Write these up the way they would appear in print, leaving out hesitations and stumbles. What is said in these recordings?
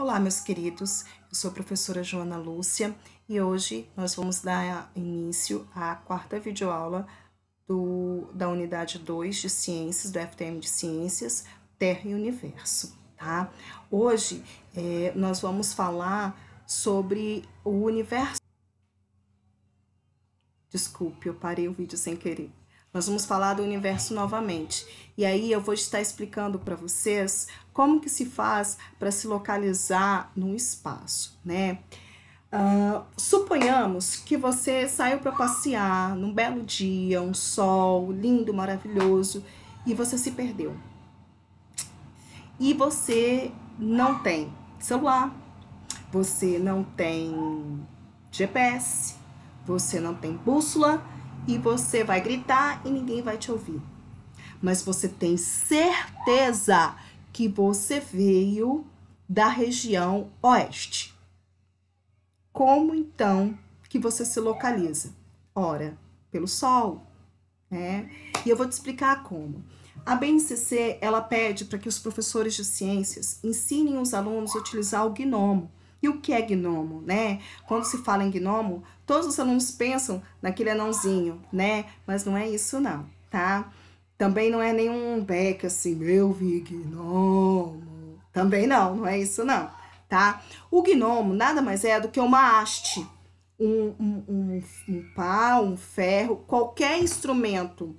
Olá, meus queridos, eu sou a professora Joana Lúcia e hoje nós vamos dar início à quarta videoaula da unidade 2 de Ciências, do FTM de Ciências, Terra e Universo, tá? Hoje nós vamos falar sobre o universo. Desculpe, eu parei o vídeo sem querer. Nós vamos falar do universo novamente. E aí eu vou estar explicando para vocês como que se faz para se localizar no espaço, né? Suponhamos que você saiu para passear num belo dia, um sol lindo, maravilhoso, e você se perdeu. E você não tem celular, você não tem GPS, você não tem bússola e você vai gritar e ninguém vai te ouvir. Mas você tem certeza que você veio da região oeste. Como então que você se localiza? Ora, pelo sol, né? E eu vou te explicar como. A BNCC, ela pede para que os professores de ciências ensinem os alunos a utilizar o gnomo. E o que é gnomo, né? Quando se fala em gnomo, todos os alunos pensam naquele anãozinho, né? Mas não é isso não, tá? Também não é nenhum beck assim, eu vi gnomo. Também não é isso não, tá? O gnomo nada mais é do que uma haste, um pau, um ferro, qualquer instrumento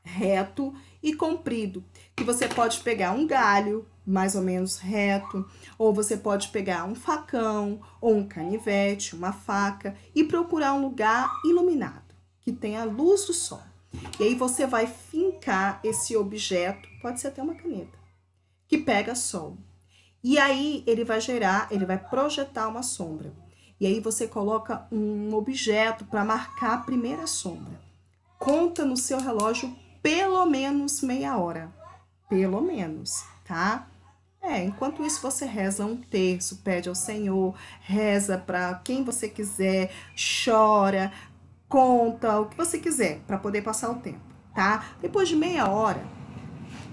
reto e comprido, que você pode pegar um galho mais ou menos reto, ou você pode pegar um facão, ou um canivete, uma faca e procurar um lugar iluminado, que tenha a luz do sol. E aí você vai fincar esse objeto, pode ser até uma caneta, que pega sol. E aí ele vai projetar uma sombra. E aí você coloca um objeto para marcar a primeira sombra. Conta no seu relógio pelo menos meia hora. Pelo menos, tá? Enquanto isso você reza um terço, pede ao Senhor, reza para quem você quiser, chora, conta, o que você quiser, para poder passar o tempo, tá? Depois de meia hora,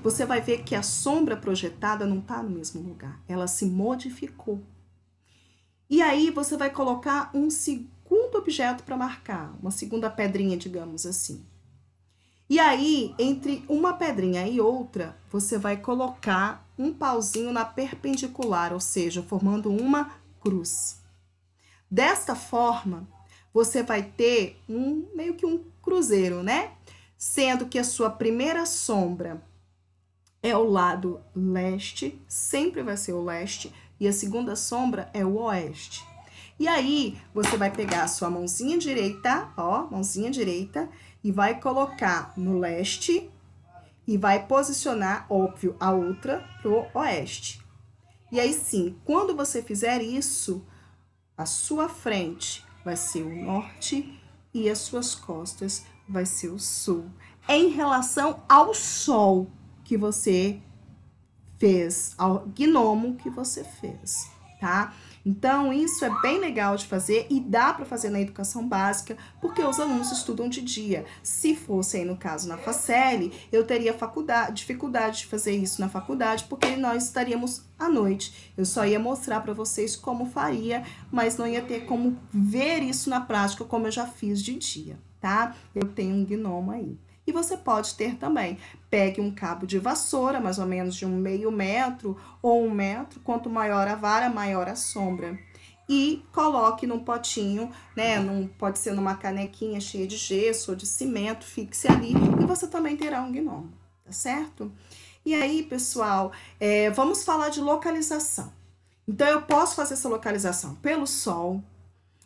você vai ver que a sombra projetada não está no mesmo lugar, ela se modificou. E aí você vai colocar um segundo objeto para marcar, uma segunda pedrinha, digamos assim. E aí, entre uma pedrinha e outra, você vai colocar um pauzinho na perpendicular, ou seja, formando uma cruz. Desta forma, você vai ter meio que um cruzeiro, né? Sendo que a sua primeira sombra é o lado leste, sempre vai ser o leste, e a segunda sombra é o oeste. E aí, você vai pegar a sua mãozinha direita, ó, mãozinha direita, e vai colocar no leste e vai posicionar, óbvio, a outra pro oeste. E aí sim, quando você fizer isso, a sua frente vai ser o norte e as suas costas vai ser o sul. Em relação ao sol que você fez, ao gnomo que você fez, tá? Então, isso é bem legal de fazer e dá para fazer na educação básica, porque os alunos estudam de dia. Se fosse aí, no caso, na Faceli, eu teria dificuldade de fazer isso na faculdade, porque nós estaríamos à noite. Eu só ia mostrar para vocês como faria, mas não ia ter como ver isso na prática, como eu já fiz de dia, tá? Eu tenho um gnomo aí. E você pode ter também. Pegue um cabo de vassoura, mais ou menos de 1/2 metro ou 1 metro. Quanto maior a vara, maior a sombra. E coloque num potinho, né? Pode ser numa canequinha cheia de gesso ou de cimento, fixe ali e você também terá um gnomo, tá certo? E aí, pessoal, vamos falar de localização. Então, eu posso fazer essa localização pelo sol.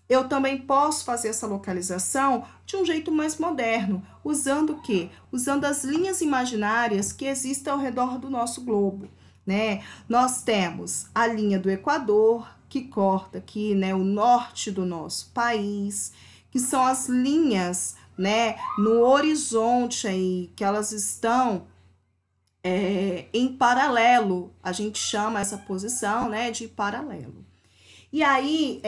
Eu também posso fazer essa localização de um jeito mais moderno, usando o quê? Usando as linhas imaginárias que existem ao redor do nosso globo, né? Nós temos a linha do Equador, que corta aqui, né, o norte do nosso país, que são as linhas, né, no horizonte aí, que elas estão em paralelo. A gente chama essa posição, né, de paralelo. E aí,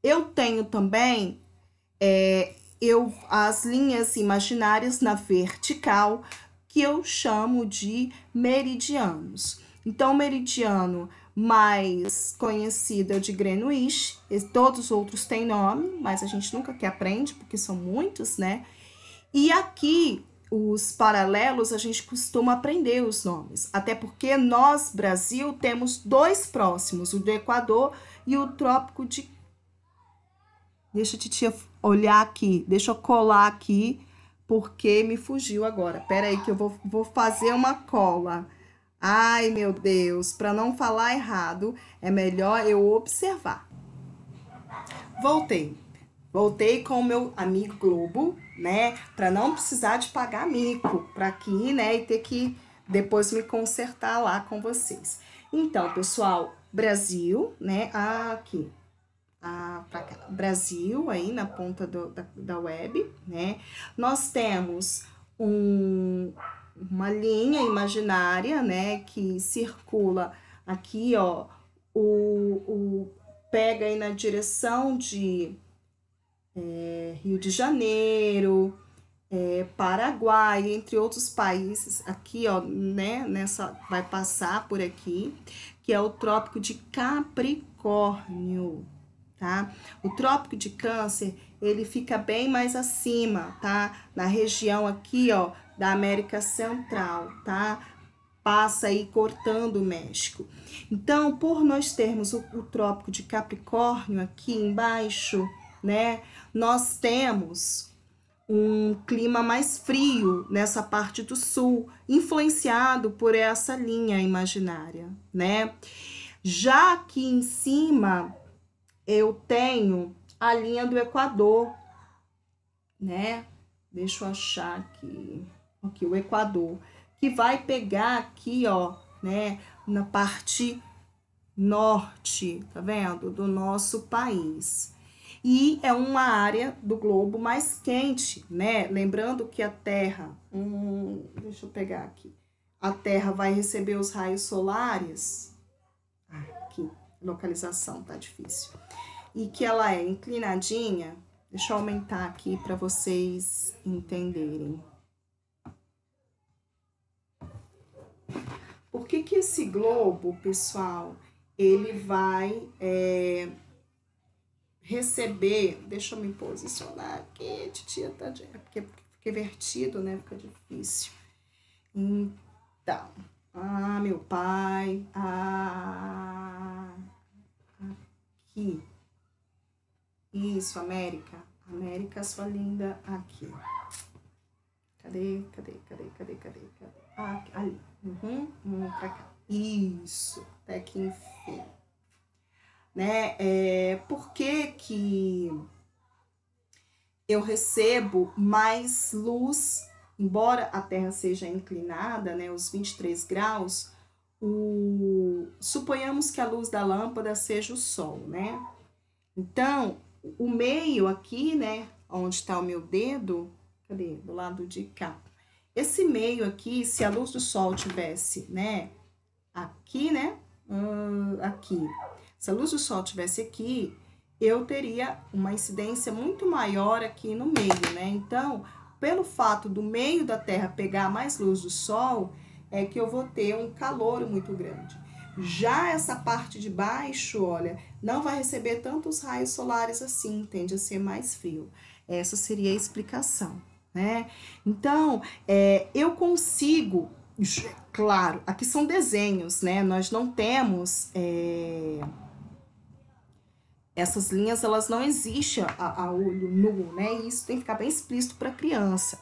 eu tenho também as linhas imaginárias na vertical, que eu chamo de meridianos. Então, o meridiano mais conhecido é o de Greenwich. Todos os outros têm nome, mas a gente nunca que aprende, porque são muitos, né? E aqui, os paralelos, a gente costuma aprender os nomes. Até porque nós, Brasil, temos dois próximos, o do Equador e o Trópico de... Deixa a titia olhar aqui, deixa eu colar aqui, porque me fugiu agora. Pera aí que eu vou fazer uma cola. Ai, meu Deus, para não falar errado, é melhor eu observar. Voltei. Voltei com o meu amigo Globo, né? Para não precisar de pagar mico para aqui, né? E ter que depois me consertar lá com vocês. Então, pessoal, Brasil, né? Aqui. Pra cá. Brasil, aí na ponta da web, né? Nós temos uma linha imaginária, né? Que circula aqui, ó. Pega aí na direção de Rio de Janeiro, Paraguai, entre outros países, aqui, ó, né, vai passar por aqui, que é o Trópico de Capricórnio, tá? O Trópico de Câncer, ele fica bem mais acima, tá? Na região aqui, ó, da América Central, tá? Passa aí cortando o México. Então, por nós termos o Trópico de Capricórnio aqui embaixo, né, nós temos um clima mais frio nessa parte do sul, influenciado por essa linha imaginária, né? Já aqui em cima, eu tenho a linha do Equador, né? Deixa eu achar aqui o Equador, que vai pegar aqui, ó, né, na parte norte, tá vendo? Do nosso país. E é uma área do globo mais quente, né? Lembrando que a Terra, deixa eu pegar aqui, a Terra vai receber os raios solares, aqui, localização tá difícil, e que ela é inclinadinha, deixa eu aumentar aqui para vocês entenderem. Por que que esse globo, pessoal, ele vai receber, deixa eu me posicionar aqui, titia, tá, porque fica vertido, né, fica difícil. Então, meu pai, aqui, isso, América, sua linda, aqui. Cadê? Ali, pra cá, isso, até que enfim. Né? Por que eu recebo mais luz, embora a Terra seja inclinada, né, os 23 graus, suponhamos que a luz da lâmpada seja o Sol, né? Então, o meio aqui, né, onde está o meu dedo, cadê? Do lado de cá. Esse meio aqui, se a luz do Sol tivesse, né, aqui, né, aqui, se a luz do Sol tivesse aqui, eu teria uma incidência muito maior aqui no meio, né? Então, pelo fato do meio da Terra pegar mais luz do Sol, é que eu vou ter um calor muito grande. Já essa parte de baixo, olha, não vai receber tantos raios solares assim, tende a ser mais frio. Essa seria a explicação, né? Então, eu consigo, claro, aqui são desenhos, né? Nós não temos... essas linhas, elas não existem a olho nu, né? E isso tem que ficar bem explícito para a criança.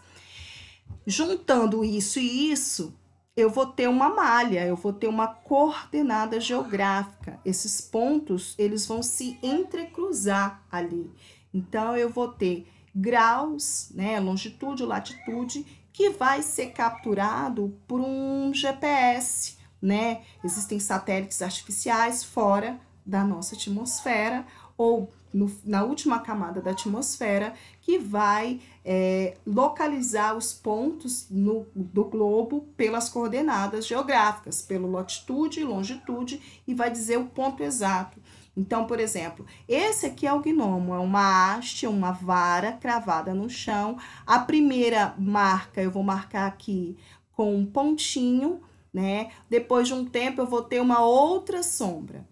Juntando isso e isso, eu vou ter uma malha, eu vou ter uma coordenada geográfica. Esses pontos, eles vão se entrecruzar ali. Então, eu vou ter graus, né? Longitude, latitude, que vai ser capturado por um GPS, né? Existem satélites artificiais fora da nossa atmosfera, ou na última camada da atmosfera, que vai localizar os pontos do globo pelas coordenadas geográficas, pela latitude e longitude, e vai dizer o ponto exato. Então, por exemplo, esse aqui é o gnomo, é uma haste, uma vara cravada no chão. A primeira marca eu vou marcar aqui com um pontinho, né? Depois de um tempo eu vou ter uma outra sombra.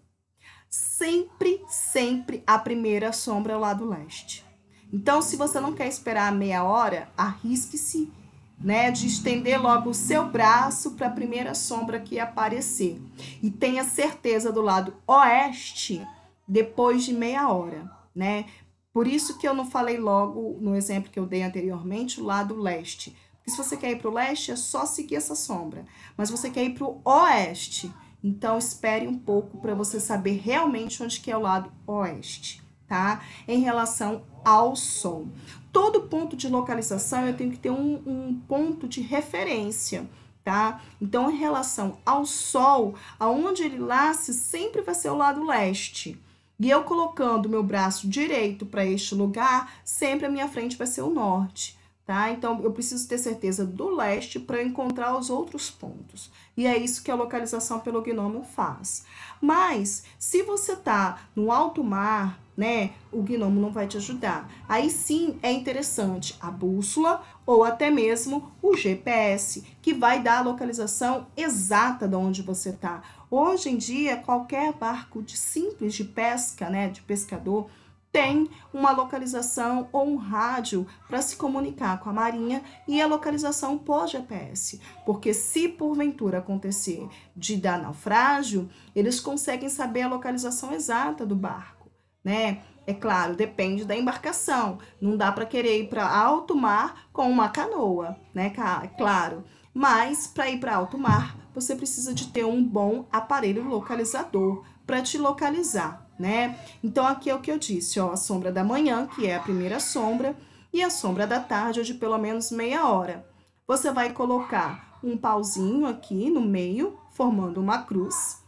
Sempre, sempre a primeira sombra é o lado leste. Então, se você não quer esperar meia hora, arrisque-se, né, de estender logo o seu braço para a primeira sombra que aparecer. E tenha certeza do lado oeste depois de meia hora, né? Por isso que eu não falei logo no exemplo que eu dei anteriormente, o lado leste. Porque se você quer ir para o leste, é só seguir essa sombra. Mas você quer ir para o oeste, então espere um pouco para você saber realmente onde que é o lado oeste, tá? Em relação ao sol. Todo ponto de localização eu tenho que ter um ponto de referência, tá? Então, em relação ao sol, aonde ele nasce sempre vai ser o lado leste. E eu colocando meu braço direito para este lugar, sempre a minha frente vai ser o norte, tá? Então, eu preciso ter certeza do leste para encontrar os outros pontos. E é isso que a localização pelo gnômio faz. Mas, se você tá no alto mar, né, o gnomo não vai te ajudar. Aí sim é interessante a bússola ou até mesmo o GPS, que vai dar a localização exata de onde você tá. Hoje em dia, qualquer barco simples de pesca, né, de pescador, tem uma localização ou um rádio para se comunicar com a marinha e a localização por GPS. Porque se porventura acontecer de dar naufrágio, eles conseguem saber a localização exata do barco, né? É claro, depende da embarcação. Não dá para querer ir para alto mar com uma canoa, né? É claro. Mas para ir para alto mar, você precisa de ter um bom aparelho localizador para te localizar, né? Então aqui é o que eu disse, ó, a sombra da manhã, que é a primeira sombra, e a sombra da tarde, de pelo menos meia hora. Você vai colocar um pauzinho aqui no meio, formando uma cruz,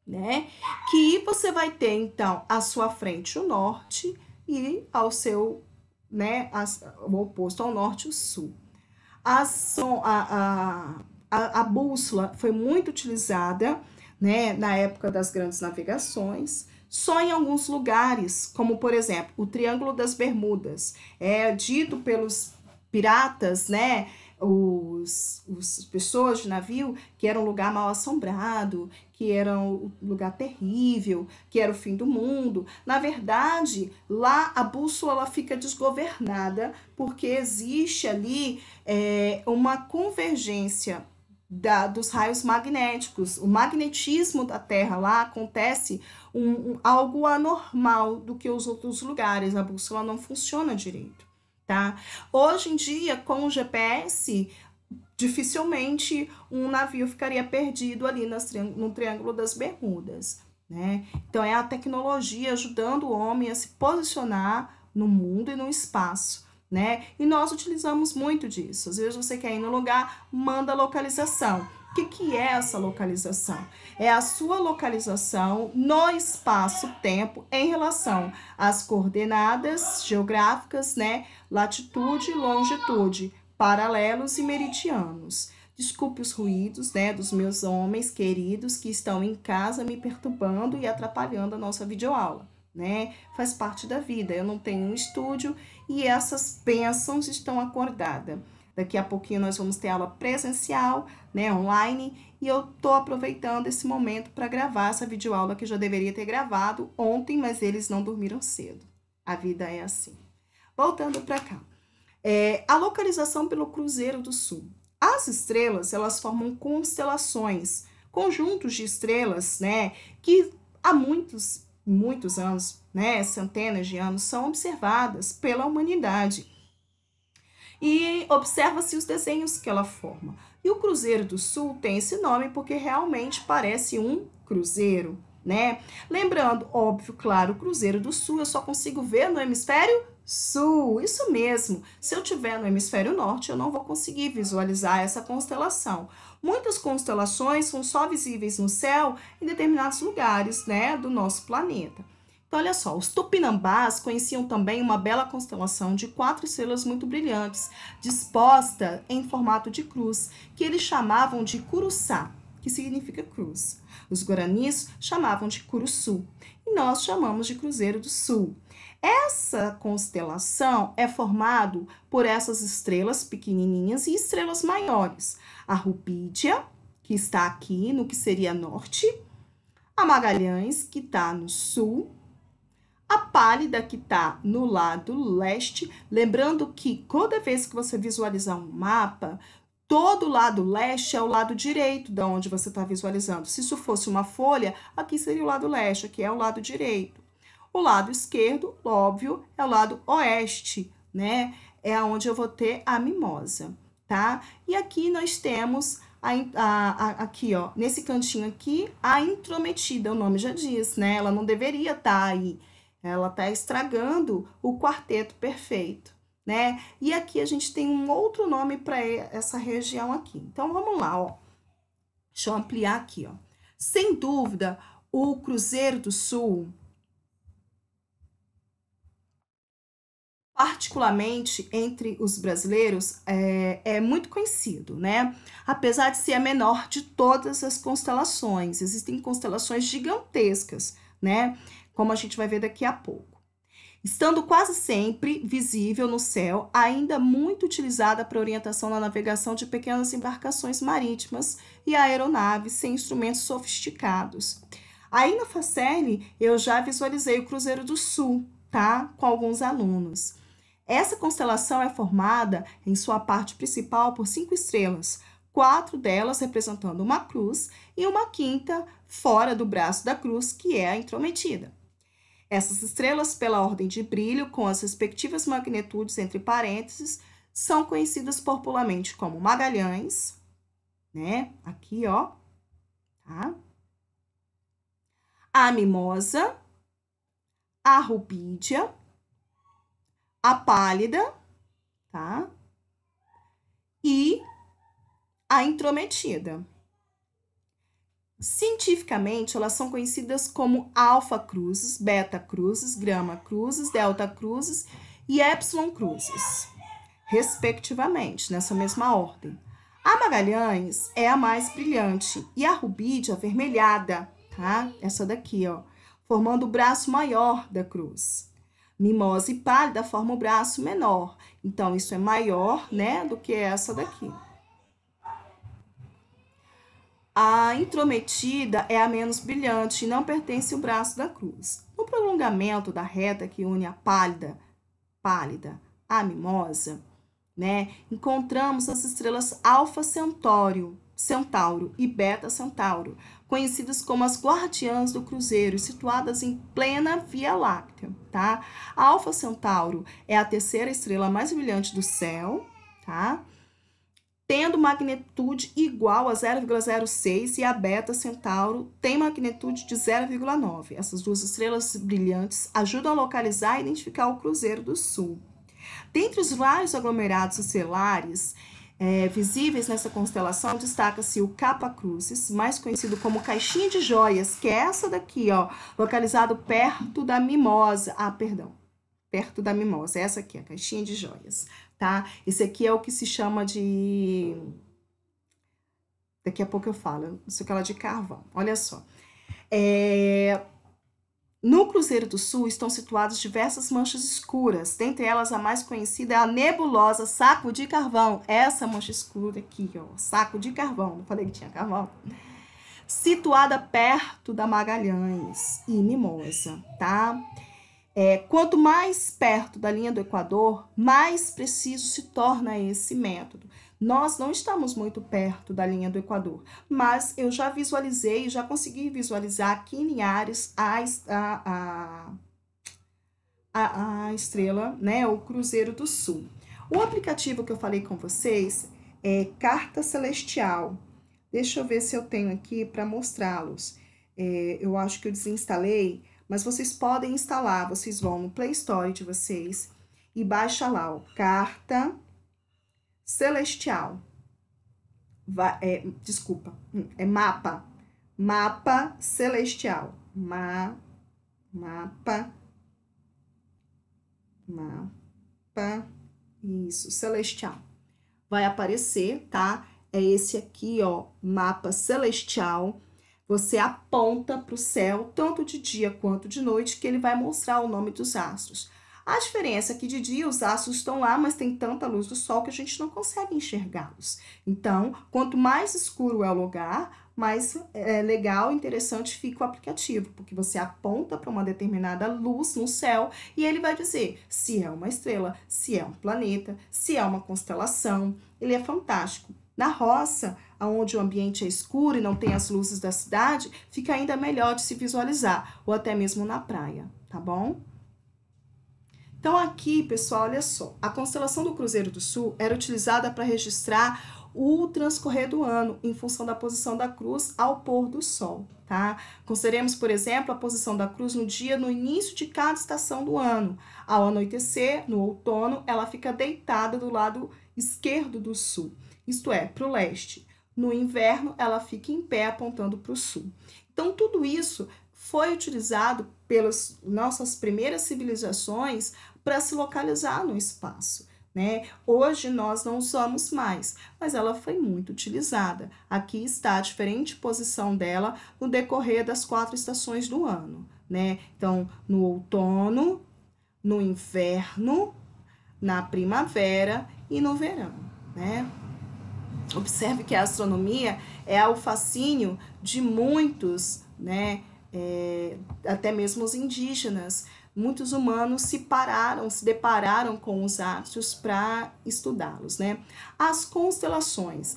né? Que você vai ter, então, à sua frente o norte e ao seu, né, o oposto ao norte, o sul. A bússola foi muito utilizada, né, na época das grandes navegações, só em alguns lugares, como por exemplo o Triângulo das Bermudas, é dito pelos piratas, né, os pessoas de navio, que era um lugar mal assombrado, que era um lugar terrível, que era o fim do mundo. Na verdade, lá a bússola ela fica desgovernada, porque existe ali uma convergência dos raios magnéticos. O magnetismo da Terra lá acontece algo anormal do que os outros lugares. A bússola não funciona direito, tá? Hoje em dia, com o GPS, dificilmente um navio ficaria perdido ali no Triângulo das Bermudas, né? Então é a tecnologia ajudando o homem a se posicionar no mundo e no espaço, né? E nós utilizamos muito disso. Às vezes você quer ir no lugar, manda a localização. O que é essa localização? É a sua localização no espaço-tempo em relação às coordenadas geográficas, né? Latitude e longitude, paralelos e meridianos. Desculpe os ruídos, né, dos meus homens queridos que estão em casa me perturbando e atrapalhando a nossa videoaula, né? Faz parte da vida. Eu não tenho um estúdio e essas bênçãos estão acordadas. Daqui a pouquinho nós vamos ter aula presencial, né, online, e eu tô aproveitando esse momento para gravar essa videoaula que eu já deveria ter gravado ontem, mas eles não dormiram cedo. A vida é assim. Voltando para cá. A localização pelo Cruzeiro do Sul. As estrelas, elas formam constelações, conjuntos de estrelas, né, que há muitos anos, né, centenas de anos, são observadas pela humanidade. E observa-se os desenhos que ela forma. E o Cruzeiro do Sul tem esse nome porque realmente parece um cruzeiro, né? Lembrando, óbvio, claro, o Cruzeiro do Sul eu só consigo ver no hemisfério sul, isso mesmo. Se eu tiver no hemisfério norte, eu não vou conseguir visualizar essa constelação. Muitas constelações são só visíveis no céu em determinados lugares, né, do nosso planeta. Então, olha só, os tupinambás conheciam também uma bela constelação de 4 estrelas muito brilhantes, disposta em formato de cruz, que eles chamavam de Curuçá, que significa cruz. Os guaranis chamavam de Curuçu, e nós chamamos de Cruzeiro do Sul. Essa constelação é formada por essas estrelas pequenininhas e estrelas maiores. A Rupídia, que está aqui no que seria norte, a Magalhães, que está no sul, a Pálida, que está no lado leste. Lembrando que toda vez que você visualizar um mapa, todo o lado leste é o lado direito da onde você está visualizando. Se isso fosse uma folha, aqui seria o lado leste, aqui é o lado direito. O lado esquerdo, óbvio, é o lado oeste, né? É onde eu vou ter a mimosa, tá? E aqui nós temos aqui, ó, nesse cantinho aqui, a intrometida, o nome já diz, né? Ela não deveria estar aí. Ela está estragando o quarteto perfeito, né? E aqui a gente tem um outro nome para essa região aqui. Então, vamos lá, ó. Deixa eu ampliar aqui, ó. Sem dúvida, o Cruzeiro do Sul, particularmente entre os brasileiros, é muito conhecido, né? Apesar de ser a menor de todas as constelações. Existem constelações gigantescas, né? Como a gente vai ver daqui a pouco. Estando quase sempre visível no céu, ainda muito utilizada para orientação na navegação de pequenas embarcações marítimas e aeronaves sem instrumentos sofisticados. Aí na Facerne, eu já visualizei o Cruzeiro do Sul, tá? Com alguns alunos. Essa constelação é formada, em sua parte principal, por 5 estrelas, 4 delas representando uma cruz e uma quinta fora do braço da cruz, que é a intrometida. Essas estrelas, pela ordem de brilho, com as respectivas magnitudes entre parênteses, são conhecidas popularmente como Magalhães, né? Aqui, ó, tá? A Mimosa, a Rubídia, a Pálida, tá? E a Intrometida. Cientificamente, elas são conhecidas como alfa-cruzes, beta-cruzes, grama-cruzes, delta-cruzes e épsilon-cruzes, respectivamente, nessa mesma ordem. A Magalhães é a mais brilhante e a Rubídia avermelhada, tá? Essa daqui, ó, formando o braço maior da cruz. Mimosa e Pálida formam o braço menor, então isso é maior, né, do que essa daqui. A intrometida é a menos brilhante e não pertence ao braço da cruz. No prolongamento da reta que une a pálida à mimosa, né, encontramos as estrelas Alfa Centauro e Beta Centauro, conhecidas como as guardiãs do Cruzeiro, situadas em plena Via Láctea, tá? A Alfa Centauro é a terceira estrela mais brilhante do céu, tá? Tendo magnitude igual a 0,06 e a Beta Centauro tem magnitude de 0,9. Essas duas estrelas brilhantes ajudam a localizar e identificar o Cruzeiro do Sul. Dentre os vários aglomerados estelares visíveis nessa constelação, destaca-se o Kappa Crucis, mais conhecido como Caixinha de Joias, que é essa daqui, ó, localizado perto da Mimosa. Perto da Mimosa, essa aqui, a Caixinha de Joias, tá? Esse aqui é o que se chama de... Daqui a pouco eu falo, isso aqui é de carvão. Olha só. No Cruzeiro do Sul estão situadas diversas manchas escuras. Dentre elas, a mais conhecida é a nebulosa Saco de Carvão. Essa mancha escura aqui, ó, Saco de Carvão. Não falei que tinha carvão? Situada perto da Magalhães e Mimosa, tá? Quanto mais perto da linha do Equador, mais preciso se torna esse método. Nós não estamos muito perto da linha do Equador, mas eu já visualizei, já consegui visualizar aqui em Linhares a estrela, né, o Cruzeiro do Sul. O aplicativo que eu falei com vocês é Carta Celestial. Deixa eu ver se eu tenho aqui para mostrá-los. Eu acho que eu desinstalei, mas vocês podem instalar. Vocês vão no Play Store de vocês e baixa lá, ó, Carta Celestial. Desculpa, Mapa. Mapa Celestial. Mapa. Isso, Celestial. Vai aparecer, tá? É esse aqui, ó, Mapa Celestial. Você aponta para o céu, tanto de dia quanto de noite, que ele vai mostrar o nome dos astros. A diferença é que de dia os astros estão lá, mas tem tanta luz do sol que a gente não consegue enxergá-los. Então, quanto mais escuro é o lugar, mais legal e interessante fica o aplicativo, porque você aponta para uma determinada luz no céu e ele vai dizer se é uma estrela, se é um planeta, se é uma constelação. Ele é fantástico. Na roça, onde o ambiente é escuro e não tem as luzes da cidade, fica ainda melhor de se visualizar, ou até mesmo na praia, tá bom? Então aqui, pessoal, olha só, a constelação do Cruzeiro do Sul era utilizada para registrar o transcorrer do ano em função da posição da cruz ao pôr do sol, tá? Consideremos, por exemplo, a posição da cruz no dia no início de cada estação do ano. Ao anoitecer, no outono, ela fica deitada do lado esquerdo do sul, isto é, para o leste. No inverno, ela fica em pé apontando para o sul. Então, tudo isso foi utilizado pelas nossas primeiras civilizações para se localizar no espaço, né? Hoje nós não usamos mais, mas ela foi muito utilizada. Aqui está a diferente posição dela no decorrer das 4 estações do ano, né? Então, no outono, no inverno, na primavera e no verão, né? Observe que a astronomia é o fascínio de muitos, né? Até mesmo os indígenas. Muitos humanos se depararam com os astros para estudá-los, né? As constelações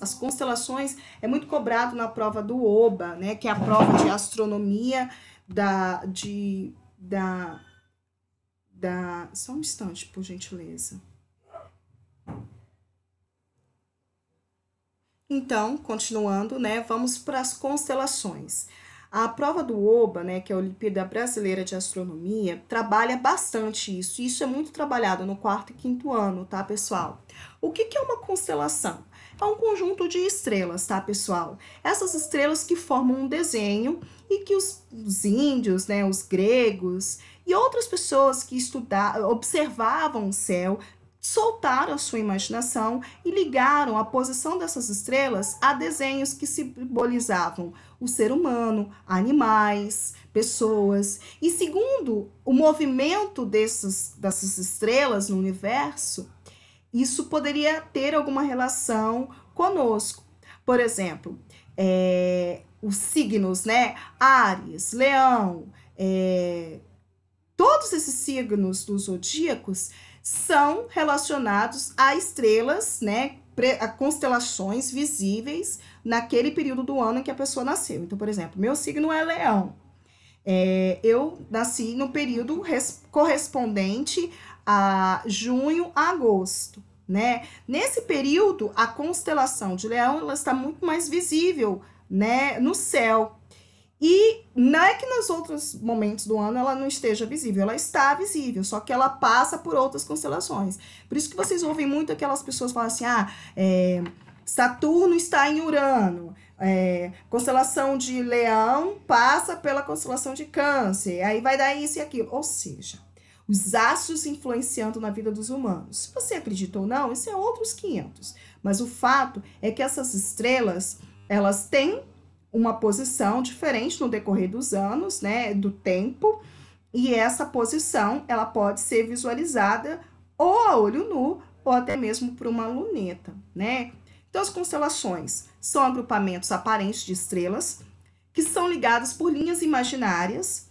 é muito cobrado na prova do OBA, né? Que é a prova de astronomia só um instante, por gentileza. Então, continuando, né? Vamos para as constelações. A prova do OBA, né, que é a Olimpíada Brasileira de Astronomia, trabalha bastante isso. Isso é muito trabalhado no 4º e 5º ano, tá, pessoal? O que é uma constelação? É um conjunto de estrelas, tá, pessoal? Essas estrelas que formam um desenho e que os índios, né, os gregos e outras pessoas que observavam o céu, soltaram a sua imaginação e ligaram a posição dessas estrelas a desenhos que simbolizavam o ser humano, animais, pessoas. E segundo o movimento dessas estrelas no universo, isso poderia ter alguma relação conosco. Por exemplo, os signos, né? Áries, Leão, todos esses signos dos zodíacos são relacionados a estrelas, né, a constelações visíveis naquele período do ano em que a pessoa nasceu. Então, por exemplo, meu signo é Leão. Eu nasci no período correspondente a junho a agosto, né? Nesse período, a constelação de Leão ela está muito mais visível, né, no céu. E não é que nos outros momentos do ano ela não esteja visível, ela está visível, só que ela passa por outras constelações. Por isso que vocês ouvem muito aquelas pessoas falam assim, Saturno está em Urano, constelação de Leão passa pela constelação de Câncer, aí vai dar isso e aquilo. Ou seja, os astros influenciando na vida dos humanos. Se você acredita ou não, isso é outros 500. Mas o fato é que essas estrelas, elas têm uma posição diferente no decorrer dos anos, né, do tempo, e essa posição, ela pode ser visualizada ou a olho nu, ou até mesmo por uma luneta, né? Então, as constelações são agrupamentos aparentes de estrelas que são ligadas por linhas imaginárias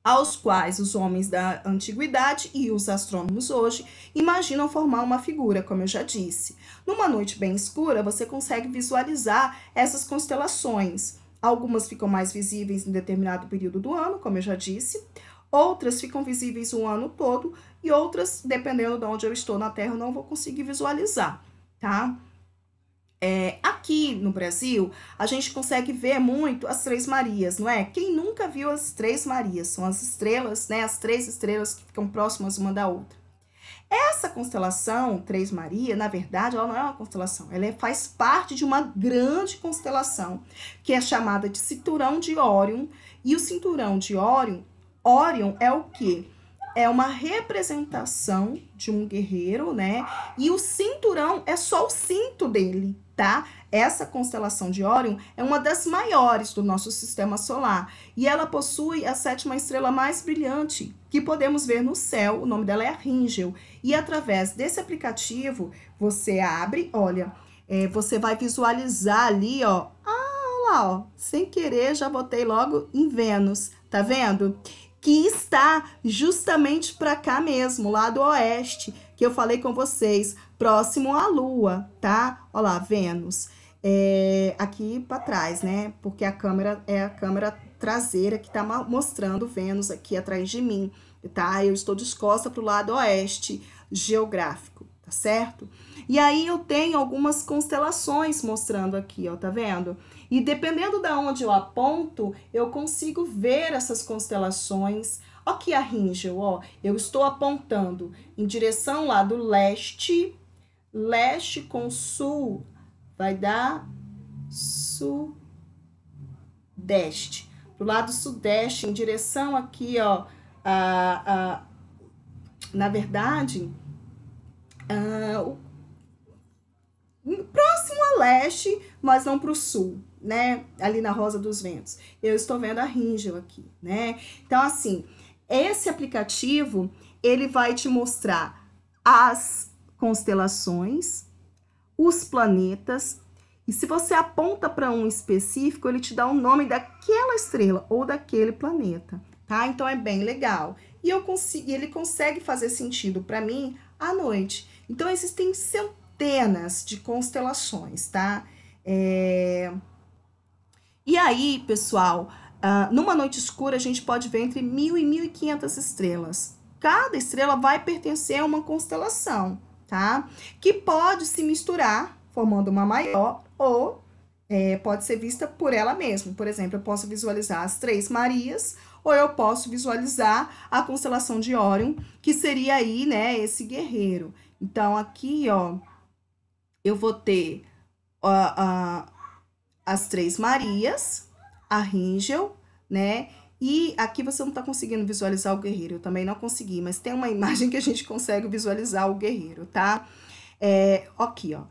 aos quais os homens da antiguidade e os astrônomos hoje imaginam formar uma figura, como eu já disse. Numa noite bem escura, você consegue visualizar essas constelações. Algumas ficam mais visíveis em determinado período do ano, como eu já disse. Outras ficam visíveis o ano todo e outras, dependendo de onde eu estou na Terra, eu não vou conseguir visualizar, tá? Aqui no Brasil, a gente consegue ver muito as Três Marias, não é? Quem nunca viu as Três Marias? São as estrelas, né? As 3 estrelas que ficam próximas uma da outra. Essa constelação, Três Maria, na verdade, ela não é uma constelação. Ela faz parte de uma grande constelação, que é chamada de Cinturão de Órion. E o Cinturão de Órion é o quê? É uma representação de um guerreiro, né? E o cinturão é só o cinto dele. tá? Essa constelação de Órion é uma das maiores do nosso sistema solar e ela possui a 7ª estrela mais brilhante que podemos ver no céu. O nome dela é Ríngel. E através desse aplicativo, você abre, olha, você vai visualizar ali, ó. Olha lá, ó. Sem querer, já botei logo em Vênus, tá vendo? Que está justamente para cá mesmo, lá do oeste, que eu falei com vocês, próximo à Lua, tá? Olha lá, Vênus. Aqui para trás, né? Porque a câmera é a câmera traseira que tá mostrando Vênus aqui atrás de mim, tá? Eu estou disposta para o lado oeste geográfico, tá certo? E aí eu tenho algumas constelações mostrando aqui, ó, tá vendo? E dependendo da onde eu aponto, eu consigo ver essas constelações. Aqui a Ríngel, ó, eu estou apontando em direção lá do leste, leste com sul, vai dar sudeste. Pro lado sudeste, em direção aqui, ó, na verdade, próximo a leste, mas não para o sul, né? Ali na Rosa dos Ventos. Eu estou vendo a Ríngel aqui, né? Então, assim, esse aplicativo, ele vai te mostrar as constelações, os planetas, e se você aponta para um específico, ele te dá o nome daquela estrela ou daquele planeta, tá? Então é bem legal. E ele consegue fazer sentido para mim à noite. Então existem centenas de constelações, tá? E aí, pessoal, numa noite escura a gente pode ver entre 1.000 e 1.500 estrelas. Cada estrela vai pertencer a uma constelação, tá? Que pode se misturar, formando uma maior, ou pode ser vista por ela mesma. Por exemplo, eu posso visualizar as Três Marias, ou eu posso visualizar a constelação de Órion, que seria aí, né, esse guerreiro. Então, aqui, ó, eu vou ter as Três Marias, a Ríngel, né? E aqui você não tá conseguindo visualizar o guerreiro, eu também não consegui, mas tem uma imagem que a gente consegue visualizar o guerreiro, tá? Aqui, ó.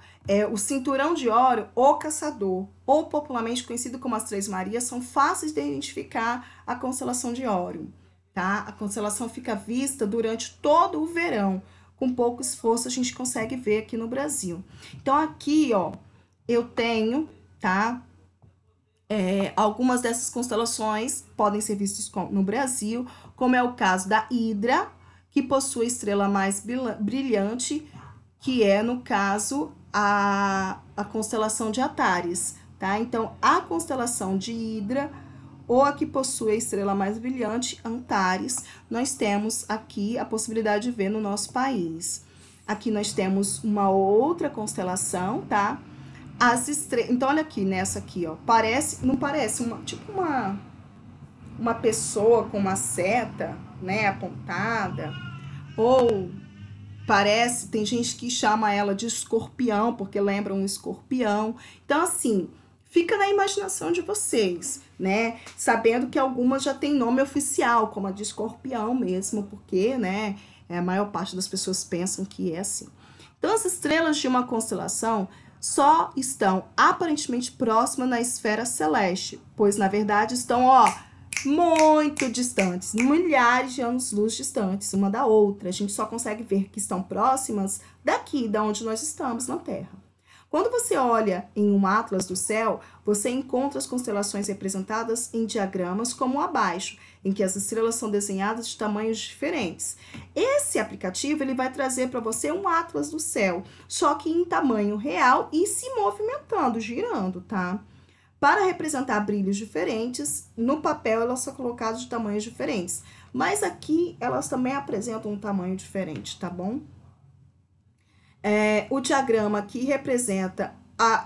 O cinturão de Órion, o caçador, ou popularmente conhecido como as Três Marias, são fáceis de identificar a constelação de Órion, tá? A constelação fica vista durante todo o verão. Com pouco esforço, a gente consegue ver aqui no Brasil. Então, aqui, ó, eu tenho, tá? Algumas dessas constelações podem ser vistas no Brasil, como é o caso da Hidra, que possui a estrela mais brilhante, que é, no caso, a constelação de Antares, tá? Então, a constelação de Hidra, ou a que possui a estrela mais brilhante, Antares, nós temos aqui a possibilidade de ver no nosso país. Aqui nós temos uma outra constelação, tá? As estrelas. Então, olha aqui, nessa aqui, ó. Não parece tipo uma pessoa com uma seta, né, apontada? Ou parece, tem gente que chama ela de escorpião, porque lembra um escorpião. Então, assim, fica na imaginação de vocês, né? Sabendo que algumas já têm nome oficial, como a de escorpião mesmo, porque, né, a maior parte das pessoas pensam que é assim. Então, as estrelas de uma constelação só estão aparentemente próximas na esfera celeste, pois, na verdade, estão, ó, muito distantes, milhares de anos-luz distantes uma da outra. A gente só consegue ver que estão próximas daqui, da onde nós estamos, na Terra. Quando você olha em um atlas do céu, você encontra as constelações representadas em diagramas como o abaixo, em que as estrelas são desenhadas de tamanhos diferentes. Esse aplicativo ele vai trazer para você um atlas do céu, só que em tamanho real e se movimentando, girando, tá? Para representar brilhos diferentes, no papel elas são colocadas de tamanhos diferentes, mas aqui elas também apresentam um tamanho diferente, tá bom? O diagrama aqui representa a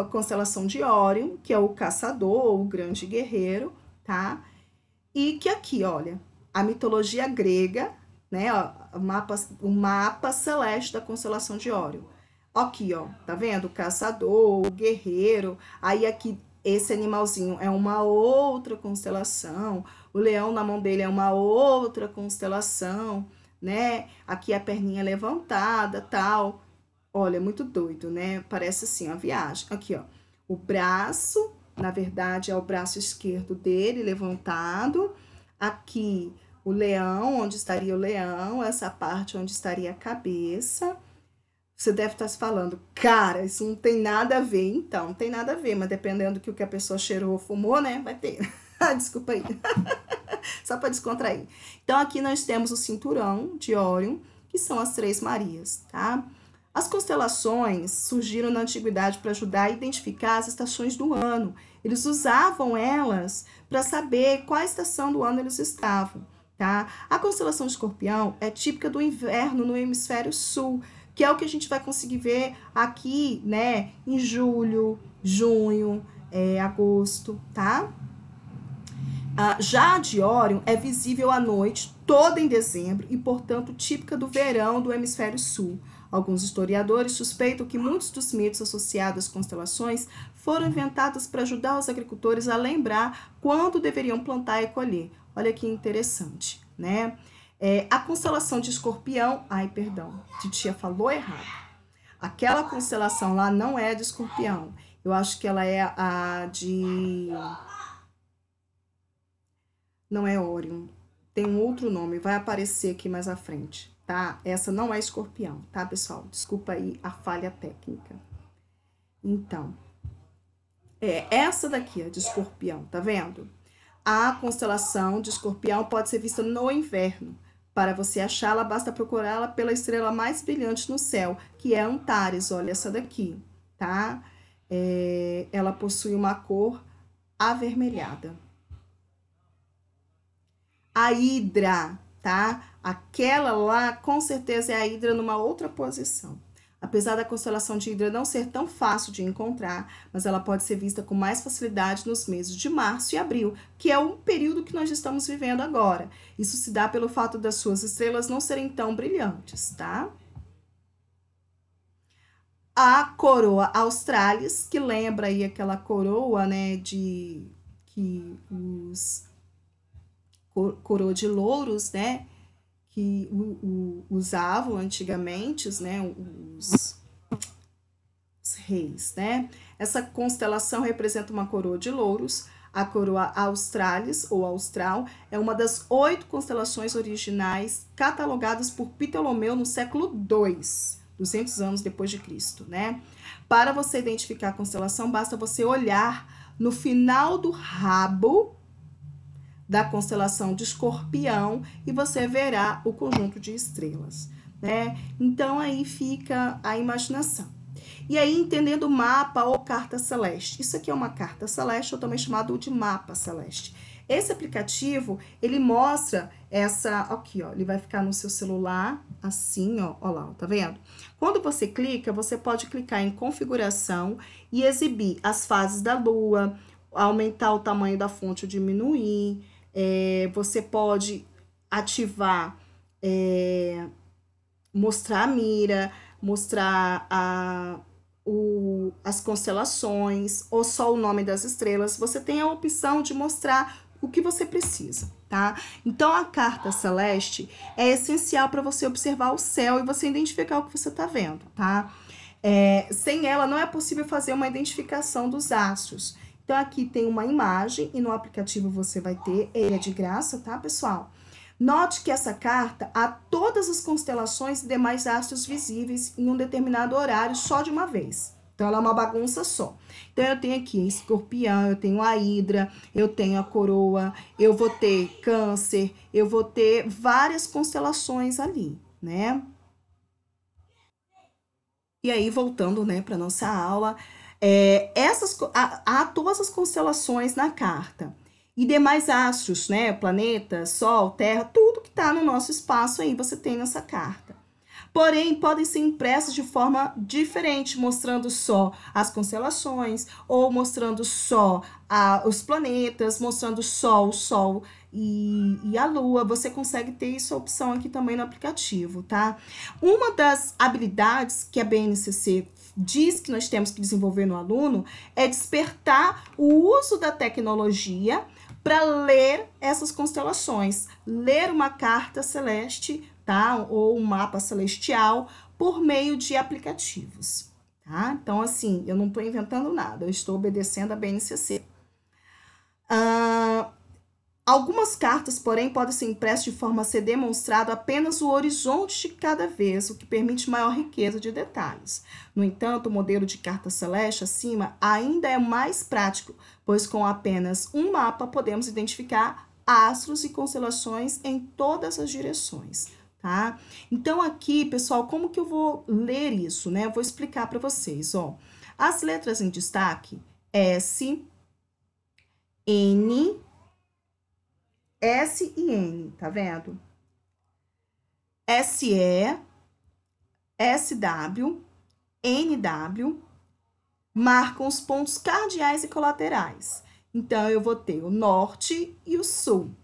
constelação de Órion, que é o caçador ou o grande guerreiro, tá? E que aqui, olha, a mitologia grega, né? Ó, o mapa celeste da constelação de Órion. Aqui, ó, tá vendo? O caçador, o guerreiro. Aí aqui, esse animalzinho é uma outra constelação. O leão na mão dele é uma outra constelação, né? Aqui a perninha levantada, tal. Olha, é muito doido, né? Parece assim, uma viagem. Aqui, ó. O braço, na verdade, é o braço esquerdo dele levantado. Aqui, o leão, onde estaria o leão, essa parte onde estaria a cabeça. Você deve estar se falando, cara, isso não tem nada a ver. Então, não tem nada a ver, mas dependendo do que a pessoa cheirou ou fumou, né? Vai ter. Desculpa aí. Só para descontrair. Então, aqui nós temos o cinturão de Órion, que são as Três Marias, tá? As constelações surgiram na antiguidade para ajudar a identificar as estações do ano. Eles usavam elas para saber qual estação do ano eles estavam, tá? A constelação de Escorpião é típica do inverno no hemisfério sul, que é o que a gente vai conseguir ver aqui, né, em julho, junho, agosto, tá? Já a de Órion é visível à noite, toda em dezembro, e, portanto, típica do verão do hemisfério sul. Alguns historiadores suspeitam que muitos dos mitos associados às constelações foram inventados para ajudar os agricultores a lembrar quando deveriam plantar e colher. Olha que interessante, né? A constelação de Escorpião, titia falou errado. Aquela constelação lá não é de Escorpião. Eu acho que ela é a de... Não é Órion. Tem um outro nome, vai aparecer aqui mais à frente, tá? Essa não é Escorpião, tá, pessoal? Desculpa aí a falha técnica. Então, essa daqui, de Escorpião, tá vendo? A constelação de Escorpião pode ser vista no inverno. Para você achá-la, basta procurá-la pela estrela mais brilhante no céu, que é Antares. Olha essa daqui, tá? Ela possui uma cor avermelhada. A Hidra, tá? Aquela lá, com certeza, é a Hidra numa outra posição. Apesar da constelação de Hidra não ser tão fácil de encontrar, mas ela pode ser vista com mais facilidade nos meses de março e abril, que é o período que nós estamos vivendo agora. Isso se dá pelo fato das suas estrelas não serem tão brilhantes, tá? A coroa australis, que lembra aí aquela coroa, né, que os coroa de louros, né, que usavam antigamente, né, os reis, né? Essa constelação representa uma coroa de louros. A coroa australis, ou austral, é uma das 8 constelações originais catalogadas por Ptolomeu no século II, 200 anos depois de Cristo, né? Para você identificar a constelação, basta você olhar no final do rabo da constelação de Escorpião e você verá o conjunto de estrelas, né? Então aí fica a imaginação. E aí, entendendo mapa ou carta celeste. Isso aqui é uma carta celeste, ou também chamado de mapa celeste. Esse aplicativo, ele mostra essa... Aqui, ó, ele vai ficar no seu celular, assim, ó lá, tá vendo? Quando você clica, você pode clicar em configuração e exibir as fases da lua, aumentar o tamanho da fonte ou diminuir. Você pode ativar, mostrar a mira, mostrar as constelações ou só o nome das estrelas. Você tem a opção de mostrar o que você precisa, tá? Então, a carta celeste é essencial para você observar o céu e você identificar o que você está vendo, tá? Sem ela, não é possível fazer uma identificação dos astros. Então, aqui tem uma imagem e no aplicativo você vai ter, ele é de graça, tá, pessoal? Note que essa carta há todas as constelações e demais astros visíveis em um determinado horário só de uma vez. Então, ela é uma bagunça só. Então, eu tenho aqui Escorpião, eu tenho a Hidra, eu tenho a Coroa, eu vou ter Câncer, eu vou ter várias constelações ali, né? E aí, voltando, né, para nossa aula, há todas as constelações na carta. E demais astros, né, planeta, Sol, Terra, tudo que está no nosso espaço aí você tem nessa carta. Porém, podem ser impressas de forma diferente, mostrando só as constelações, ou mostrando só os planetas, mostrando só o Sol e a Lua. Você consegue ter essa opção aqui também no aplicativo, tá? Uma das habilidades que a BNCC diz que nós temos que desenvolver no aluno é despertar o uso da tecnologia para ler essas constelações, ler uma carta celeste, tá? Ou um mapa celestial, por meio de aplicativos, tá? Então, assim, eu não estou inventando nada, eu estou obedecendo a BNCC. Algumas cartas, porém, podem ser impressas de forma a ser demonstrado apenas o horizonte de cada vez, o que permite maior riqueza de detalhes. No entanto, o modelo de carta celeste acima ainda é mais prático, pois com apenas um mapa podemos identificar astros e constelações em todas as direções, tá? Então aqui, pessoal, como que eu vou ler isso, né? Eu vou explicar para vocês, ó. As letras em destaque, S, N, S e N, tá vendo? SE, SW, NW marcam os pontos cardeais e colaterais. Então, eu vou ter o norte e o sul.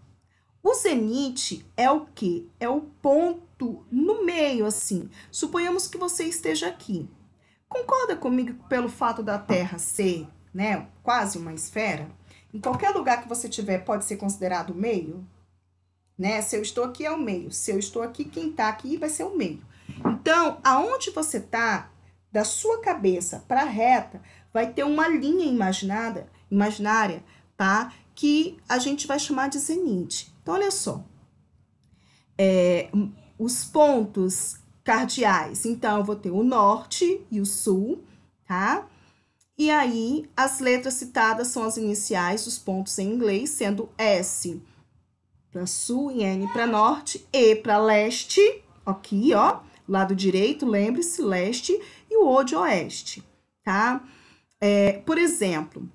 O zenite é o quê? É o ponto no meio, assim. Suponhamos que você esteja aqui. Concorda comigo que pelo fato da Terra ser, né, quase uma esfera? Em qualquer lugar que você tiver pode ser considerado meio? Né? Se eu estou aqui é o meio, se eu estou aqui, quem está aqui vai ser o meio. Então, aonde você está, da sua cabeça para a reta, vai ter uma linha imaginária, tá? Que a gente vai chamar de zenite. Então, olha só, os pontos cardeais. Então, eu vou ter o norte e o sul, tá? E aí, as letras citadas são as iniciais dos pontos em inglês, sendo S para sul e N para norte, E para leste, aqui, ó, lado direito, lembre-se, leste, e o O de oeste, tá? Por exemplo,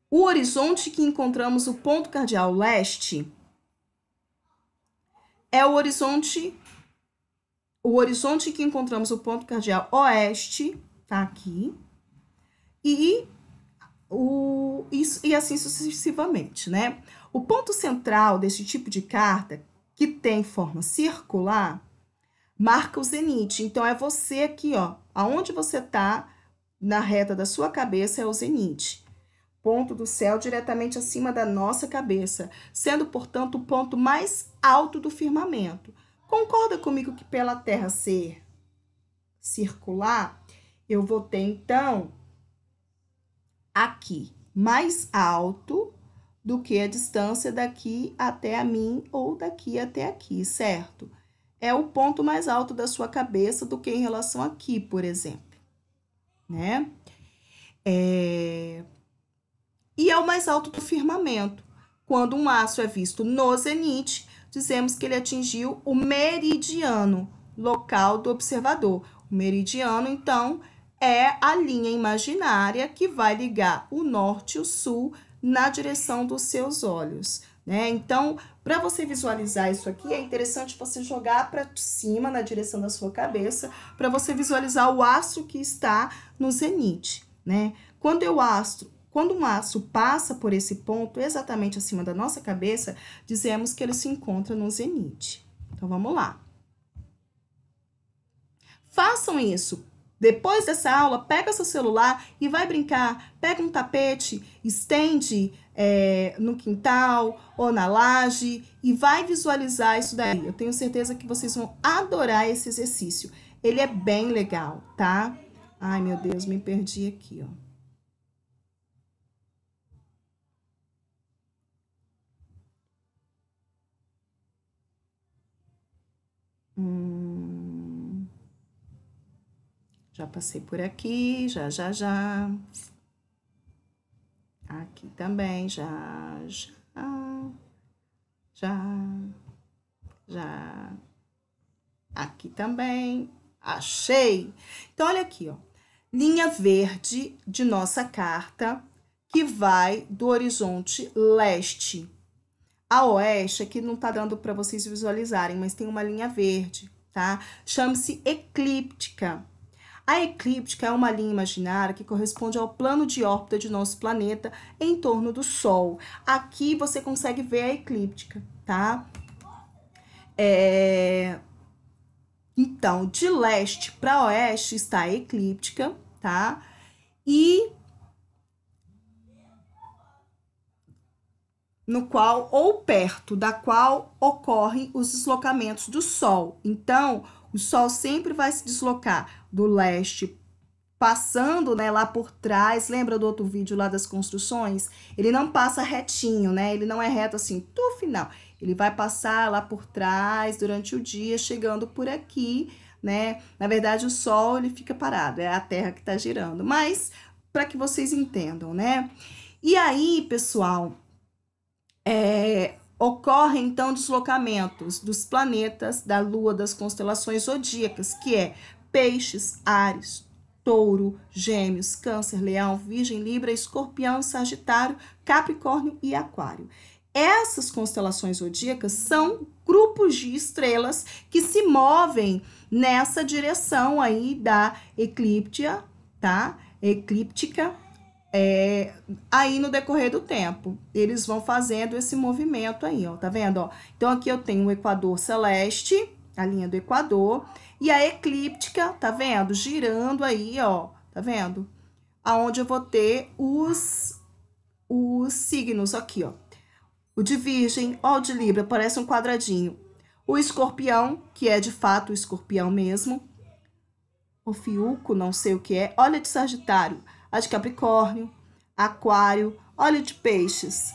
o horizonte que encontramos o ponto cardeal leste é o horizonte que encontramos o ponto cardeal oeste, tá aqui, e assim sucessivamente, né? O ponto central desse tipo de carta, que tem forma circular, marca o zenite. Então, é você aqui, ó, aonde você tá, na reta da sua cabeça, é o zenite. Ponto do céu diretamente acima da nossa cabeça, sendo, portanto, o ponto mais alto do firmamento. Concorda comigo que pela Terra ser circular, eu vou ter, então, aqui, mais alto do que a distância daqui até a mim ou daqui até aqui, certo? É o ponto mais alto da sua cabeça do que em relação aqui, por exemplo, né? E é o mais alto do firmamento. Quando um astro é visto no zenite, dizemos que ele atingiu o meridiano, local do observador. O meridiano, então, é a linha imaginária que vai ligar o norte e o sul na direção dos seus olhos, né? Então, para você visualizar isso aqui, é interessante você jogar para cima na direção da sua cabeça, para você visualizar o astro que está no zenite, né? Quando um astro passa por esse ponto exatamente acima da nossa cabeça, dizemos que ele se encontra no zenite. Então, vamos lá. Façam isso. Depois dessa aula, pega seu celular e vai brincar. Pega um tapete, estende no quintal ou na laje e vai visualizar isso daí. Eu tenho certeza que vocês vão adorar esse exercício. Ele é bem legal, tá? Ai, meu Deus, me perdi aqui, ó. Já passei por aqui, já. Aqui também, já. Aqui também, achei. Então, olha aqui, ó. Linha verde de nossa carta, que vai do horizonte leste a oeste. Aqui não tá dando para vocês visualizarem, mas tem uma linha verde, tá? Chama-se eclíptica. A eclíptica é uma linha imaginária que corresponde ao plano de órbita de nosso planeta em torno do Sol. Aqui você consegue ver a eclíptica, tá? Então, de leste para oeste está a eclíptica, tá? E no qual ou perto da qual ocorrem os deslocamentos do Sol. Então, o Sol sempre vai se deslocar do leste, passando, né, lá por trás. Lembra do outro vídeo lá das construções? Ele não passa retinho, né? Ele não é reto assim, do final. Ele vai passar lá por trás durante o dia, chegando por aqui, né? Na verdade, o Sol ele fica parado, é a Terra que está girando. Mas para que vocês entendam, né? E aí, pessoal, ocorrem então deslocamentos dos planetas, da Lua, das constelações zodíacas, que é Peixes, Áries, Touro, Gêmeos, Câncer, Leão, Virgem, Libra, Escorpião, Sagitário, Capricórnio e Aquário. Essas constelações zodíacas são grupos de estrelas que se movem nessa direção aí da eclíptica, tá? Eclíptica, aí no decorrer do tempo. Eles vão fazendo esse movimento aí, ó, tá vendo, ó? Então, aqui eu tenho o Equador celeste, a linha do Equador, e a eclíptica, tá vendo? Girando aí, ó, tá vendo? Aonde eu vou ter os signos aqui, ó. O de Virgem, ó, o de Libra, parece um quadradinho. O Escorpião, que é de fato o Escorpião mesmo. O Fiuco, não sei o que é. Olha de Sagitário, a de Capricórnio, Aquário, olha de Peixes,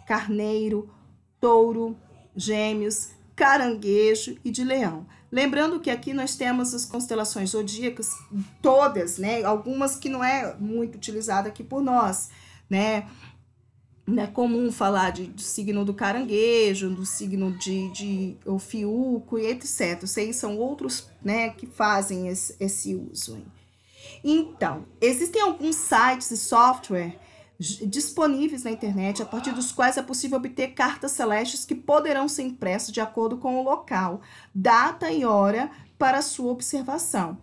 Carneiro, Touro, Gêmeos, Caranguejo e de Leão. Lembrando que aqui nós temos as constelações zodíacas, todas, né? Algumas que não é muito utilizada aqui por nós, né? Não é comum falar do signo do caranguejo, do signo de Ofiuco e etc. Isso aí são outros, né, que fazem esse uso. Hein? Então, existem alguns sites e software disponíveis na internet a partir dos quais é possível obter cartas celestes que poderão ser impressas de acordo com o local, data e hora para sua observação.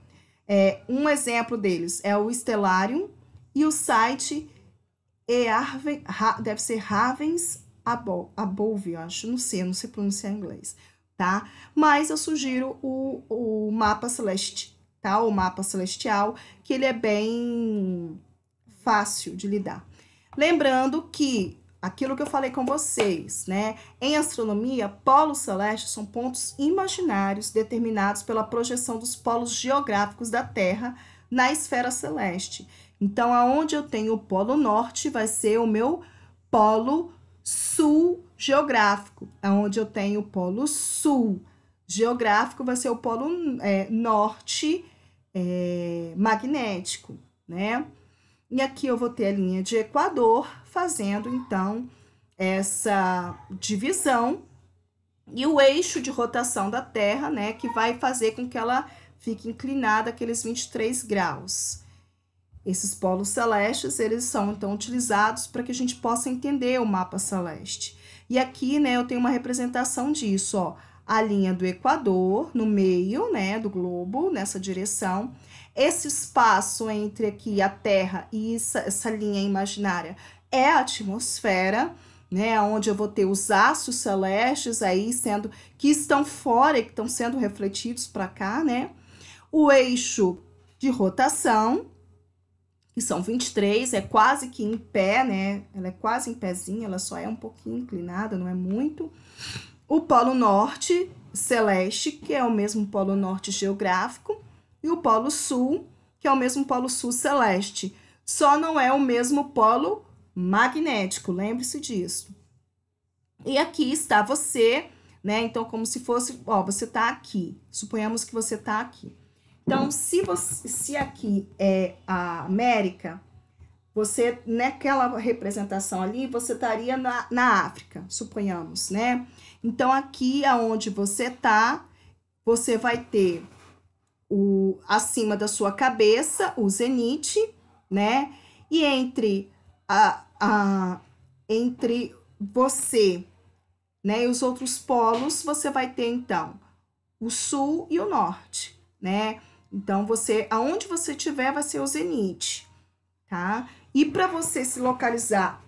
Um exemplo deles é o Stellarium e o site deve ser Ravens Above, eu acho, não sei pronunciar em inglês, tá? Mas eu sugiro o mapa celeste, tá? O mapa celestial, que ele é bem fácil de lidar. Lembrando que aquilo que eu falei com vocês, né? Em astronomia, polos celestes são pontos imaginários determinados pela projeção dos polos geográficos da Terra na esfera celeste. Então, aonde eu tenho o polo norte, vai ser o meu polo sul geográfico. Aonde eu tenho o polo sul geográfico, vai ser o polo norte magnético, né? E aqui eu vou ter a linha de Equador, fazendo, então, essa divisão. E o eixo de rotação da Terra, né? Que vai fazer com que ela fique inclinada aqueles 23 graus. Esses polos celestes, eles são, então, utilizados para que a gente possa entender o mapa celeste. E aqui, né, eu tenho uma representação disso, ó. A linha do Equador, no meio, né, do globo, nessa direção. Esse espaço entre aqui a Terra e essa linha imaginária é a atmosfera, né, onde eu vou ter os astros celestes aí que estão fora e que estão sendo refletidos para cá, né? O eixo de rotação, que são 23, é quase que em pé, né? Ela é quase em pezinho, ela só é um pouquinho inclinada, não é muito. O polo norte celeste, que é o mesmo polo norte geográfico, e o polo sul, que é o mesmo polo sul celeste. Só não é o mesmo polo magnético, lembre-se disso. E aqui está você, né? Então, como se fosse, ó, você tá aqui. Suponhamos que você tá aqui. Então, se aqui é a América, você, naquela representação ali, você estaria na África, suponhamos, né? Então, aqui aonde você tá, você vai ter acima da sua cabeça, o zenite, né? E entre entre você, né, e os outros polos, você vai ter, então, o sul e o norte, né? Então, aonde você estiver, vai ser o zenite, tá? E para você se localizar,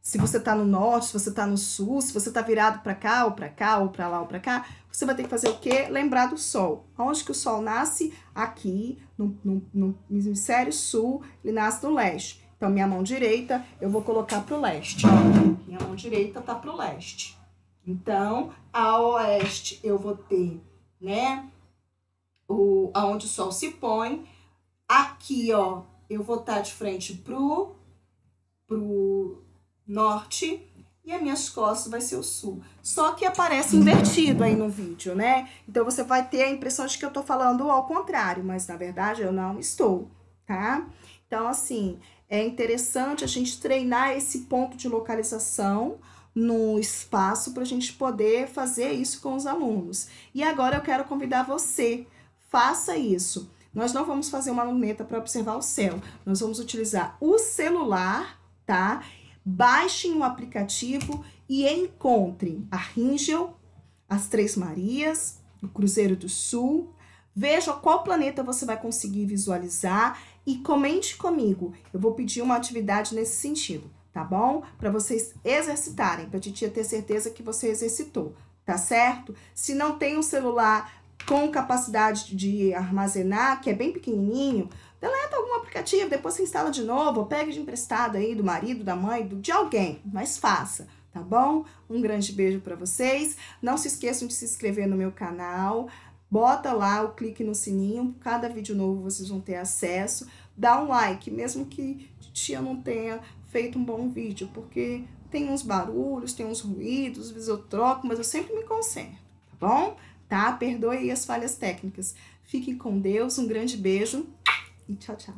se você tá no norte, se você tá no sul, se você tá virado para cá, ou para cá, ou para lá, ou para cá, você vai ter que fazer o quê? Lembrar do sol. Aonde que o sol nasce? Aqui, no hemisfério sul, ele nasce no leste. Então, minha mão direita eu vou colocar pro leste, ó. Minha mão direita tá pro leste. Então, a oeste eu vou ter, né, aonde o sol se põe. Aqui, ó, eu vou estar de frente pro norte e as minhas costas vai ser o sul. Só que aparece invertido aí no vídeo, né? Então, você vai ter a impressão de que eu tô falando ao contrário, mas na verdade eu não estou, tá? Então, assim, é interessante a gente treinar esse ponto de localização no espaço para a gente poder fazer isso com os alunos. E agora eu quero convidar você, faça isso. Nós não vamos fazer uma luneta para observar o céu, nós vamos utilizar o celular, tá? Baixem o aplicativo e encontrem a Ringel, as Três Marias, o Cruzeiro do Sul. Veja qual planeta você vai conseguir visualizar e comente comigo. Eu vou pedir uma atividade nesse sentido, tá bom? Para vocês exercitarem, para a titia ter certeza que você exercitou, tá certo? Se não tem um celular com capacidade de armazenar, que é bem pequenininho, deleta algum aplicativo, depois você instala de novo, ou pega de emprestado aí do marido, da mãe, de alguém, mas faça, tá bom? Um grande beijo para vocês. Não se esqueçam de se inscrever no meu canal. Bota lá o clique no sininho, cada vídeo novo vocês vão ter acesso. Dá um like, mesmo que tia não tenha feito um bom vídeo, porque tem uns barulhos, tem uns ruídos, às vezes eu troco, mas eu sempre me concentro, tá bom? Tá? Perdoe aí as falhas técnicas. Fiquem com Deus, um grande beijo e tchau, tchau.